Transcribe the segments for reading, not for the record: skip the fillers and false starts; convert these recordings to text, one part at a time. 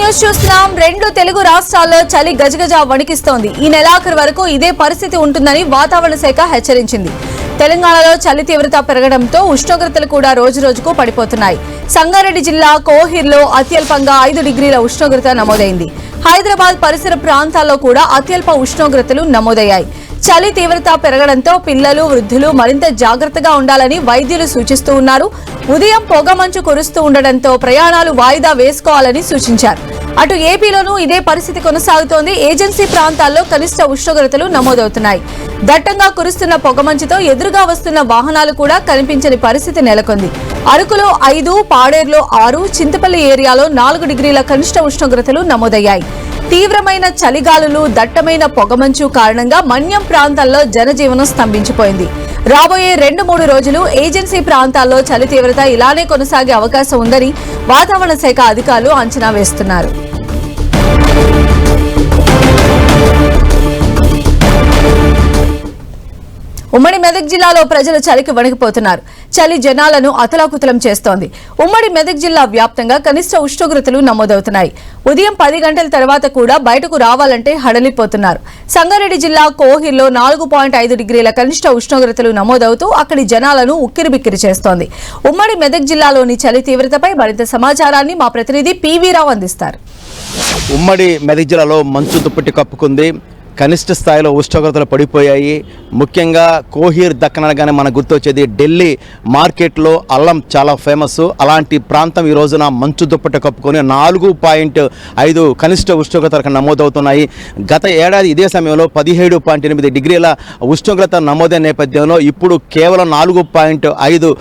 News చూస్తున్నాం. రెండు తెలుగు రాష్ట్రాల్లో చలి గజగజ వణికిస్తోంది. ఈ నెలాఖరు వరకు ఇదే పరిస్థితి ఉంటుందని వాతావరణ శాఖ హెచ్చరించింది. తెలంగాణలో చలి తీవ్రత పెరగడంతో ఉష్ణోగ్రతలు కూడా రోజురోజుకు పడిపోతున్నాయి. సంగారెడ్డి జిల్లా కోహిర్లో అత్యల్పంగా 5 డిగ్రీల ఉష్ణోగ్రత నమోదైంది. హైదరాబాద్ పరిసర ప్రాంతాల్లో కూడా అత్యల్ప ఉష్ణోగ్రతలు నమోదయ్యాయి. చలి తీవ్రత పెరగడంతో పిల్లలు, వృద్ధులు మరింత జాగ్రత్తగా ఉండాలని వైద్యులు సూచిస్తూ ఉన్నారు. ఉదయం పొగమంచు కురుస్తూ ఉండడంతో ప్రయాణాలు వాయిదా వేసుకోవాలని సూచించారు. అటు ఏపీలోనూ ఇదే పరిస్థితి కొనసాగుతోంది. ఏజెన్సీ ప్రాంతాల్లో కనిష్ట ఉష్ణోగ్రతలు నమోదవుతున్నాయి. దట్టంగా కురుస్తున్న పొగమంచుతో ఎదురుగా వస్తున్న వాహనాలు కూడా కనిపించని పరిస్థితి నెలకొంది. అరకులో 5, పాడేరులో 6, చింతపల్లి ఏరియాలో 4 డిగ్రీల కనిష్ట ఉష్ణోగ్రతలు నమోదయ్యాయి. తీవ్రమైన చలిగాలులు, దట్టమైన పొగమంచు కారణంగా మన్యం ప్రాంతాల్లో జనజీవనం స్తంభించిపోయింది. రాబోయే 2-3 రోజులు ఏజెన్సీ ప్రాంతాల్లో చలి తీవ్రత ఇలానే కొనసాగే అవకాశం ఉందని వాతావరణ శాఖ అధికారులు అంచనా వేస్తున్నారు. ఉమ్మడి మెదక్ జిల్లాలో ప్రజలు చలికి వణికిపోతున్నారు. చలి జనాలను అతలాకుతలం చేస్తోంది. ఉమ్మడి మెదక్ జిల్లా వ్యాప్తంగా కనిష్ట ఉష్ణోగ్రతలు నమోదవుతున్నాయి. ఉదయం 10 గంటల తర్వాత కూడా బయటకు రావాలంటే హడలిపోతున్నారు. సంగారెడ్డి జిల్లా కోహిర్లో 4.5 డిగ్రీల కనిష్ట ఉష్ణోగ్రతలు నమోదవుతూ అక్కడి జనాలను ఉక్కిరిబిక్కిరి చేస్తోంది. ఉమ్మడి మెదక్ జిల్లాలోని చలి తీవ్రతపై మరింత సమాచారాన్ని మా ప్రతినిధి పివి రావు అందిస్తారు. ఉమ్మడి మెదక్ జిల్లాలో మంచు దుప్పటి కప్పుకుంది. కనిష్ట స్థాయిలో ఉష్ణోగ్రతలు పడిపోయాయి. ముఖ్యంగా కోహిర్ దక్కనగానే మనకు గుర్తొచ్చేది ఢిల్లీ మార్కెట్లో అల్లం చాలా ఫేమస్. అలాంటి ప్రాంతం ఈ రోజున మంచు దుప్పటి కప్పుకొని 4.5 కనిష్ట ఉష్ణోగ్రతలకు నమోదవుతున్నాయి. గత ఏడాది ఇదే సమయంలో 17.8 డిగ్రీల ఉష్ణోగ్రత నమోదైన నేపథ్యంలో ఇప్పుడు కేవలం 4.5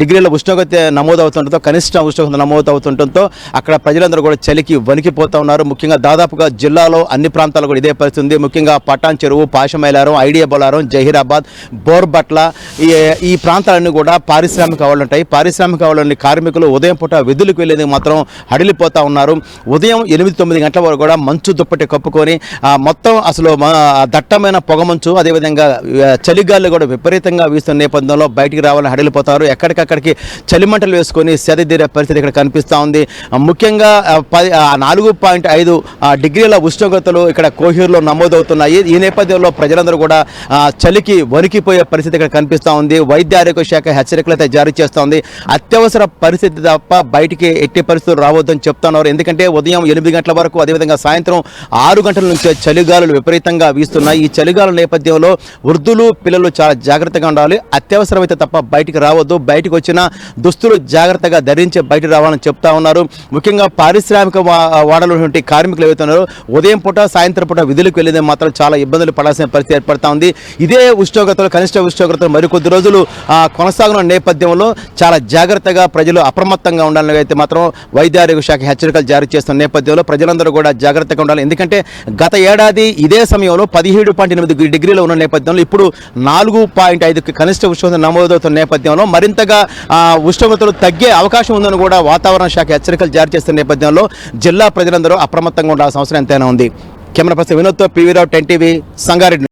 డిగ్రీల ఉష్ణోగ్రత నమోదవుతుండటంతో కనిష్ట ఉష్ణోగ్రత నమోదవుతుండటంతో అక్కడ ప్రజలందరూ కూడా చలికి వణికిపోతూ ఉన్నారు. ముఖ్యంగా దాదాపుగా జిల్లాలో అన్ని ప్రాంతాలు కూడా ఇదే పరిస్థితి ఉంది. ముఖ్యంగా పటాన్ చెరువు, పాషమైలారం, ఐడియా బొలారం, జహీరాబాద్, బోర్బట్ల ఈ ప్రాంతాలన్నీ కూడా పారిశ్రామిక ఆవులు ఉంటాయి. పారిశ్రామిక ఆవులని కార్మికులు ఉదయం పూట విధులకు వెళ్ళేందుకు మాత్రం హడిలిపోతూ ఉన్నారు. ఉదయం 8-9 గంటల వరకు కూడా మంచు దుప్పటి కప్పుకొని మొత్తం అసలు దట్టమైన పొగమంచు, అదేవిధంగా చలిగాలు కూడా విపరీతంగా వీస్తున్న నేపథ్యంలో బయటికి రావాలని హడిలిపోతారు. ఎక్కడికక్కడికి చలిమంటలు వేసుకొని సెదతీరే పరిస్థితి ఇక్కడ కనిపిస్తూ ఉంది. ముఖ్యంగా 4.5 డిగ్రీల ఉష్ణోగ్రతలు ఇక్కడ కోహిర్లో నమోదవుతున్నాయి. ఈ నేపథ్యంలో ప్రజలందరూ కూడా చలికి వణికిపోయే పరిస్థితి ఇక్కడ కనిపిస్తూ ఉంది. వైద్య ఆరోగ్య శాఖ హెచ్చరికలు అయితే జారీ చేస్తోంది. అత్యవసర పరిస్థితి తప్ప బయటికి ఎట్టి పరిస్థితులు రావద్దని చెప్తున్నారు. ఎందుకంటే ఉదయం 8 గంటల వరకు, అదేవిధంగా సాయంత్రం 6 గంటల నుంచే చలిగాలులు విపరీతంగా వీస్తున్నాయి. ఈ చలిగాలుల నేపథ్యంలో వృద్ధులు, పిల్లలు చాలా జాగ్రత్తగా ఉండాలి. అత్యవసరమైతే తప్ప బయటికి రావద్దు. బయటకు వచ్చిన దుస్తులు జాగ్రత్తగా ధరించి బయటకు రావాలని చెప్తా ఉన్నారు. ముఖ్యంగా పారిశ్రామిక వాడలో కార్మికులు ఏవైతున్నారో ఉదయం పూట, సాయంత్రం పూట విధులకు వెళ్ళేది మాత్రం చాలా ఇబ్బందులు పడాల్సిన పరిస్థితి ఏర్పడతా ఉంది. ఇదే ఉష్ణోగ్రతలు, కనిష్ట ఉష్ణోగ్రతలు మరికొద్ది రోజులు కొనసాగుతున్న నేపథ్యంలో చాలా జాగ్రత్తగా ప్రజలు అప్రమత్తంగా ఉండాలని అయితే మాత్రం వైద్య ఆరోగ్య శాఖ హెచ్చరికలు జారీ చేస్తున్న నేపథ్యంలో ప్రజలందరూ కూడా జాగ్రత్తగా ఉండాలి. ఎందుకంటే గత ఏడాది ఇదే సమయంలో 17.8 డిగ్రీలు ఉన్న నేపథ్యంలో ఇప్పుడు 4.5 కనిష్ట ఉష్ణోగ్రత నమోదవుతున్న నేపథ్యంలో మరింతగా ఉష్ణోగ్రతలు తగ్గే అవకాశం ఉందని కూడా వాతావరణ శాఖ హెచ్చరికలు జారీ చేస్తున్న నేపథ్యంలో జిల్లా ప్రజలందరూ అప్రమత్తంగా ఉండాల్సిన అవసరం ఎంతైనా ఉంది. కెమెరా పర్సన్ వినోద్తో పివి రావు, 10 టీవీ, సంగారెడ్డి.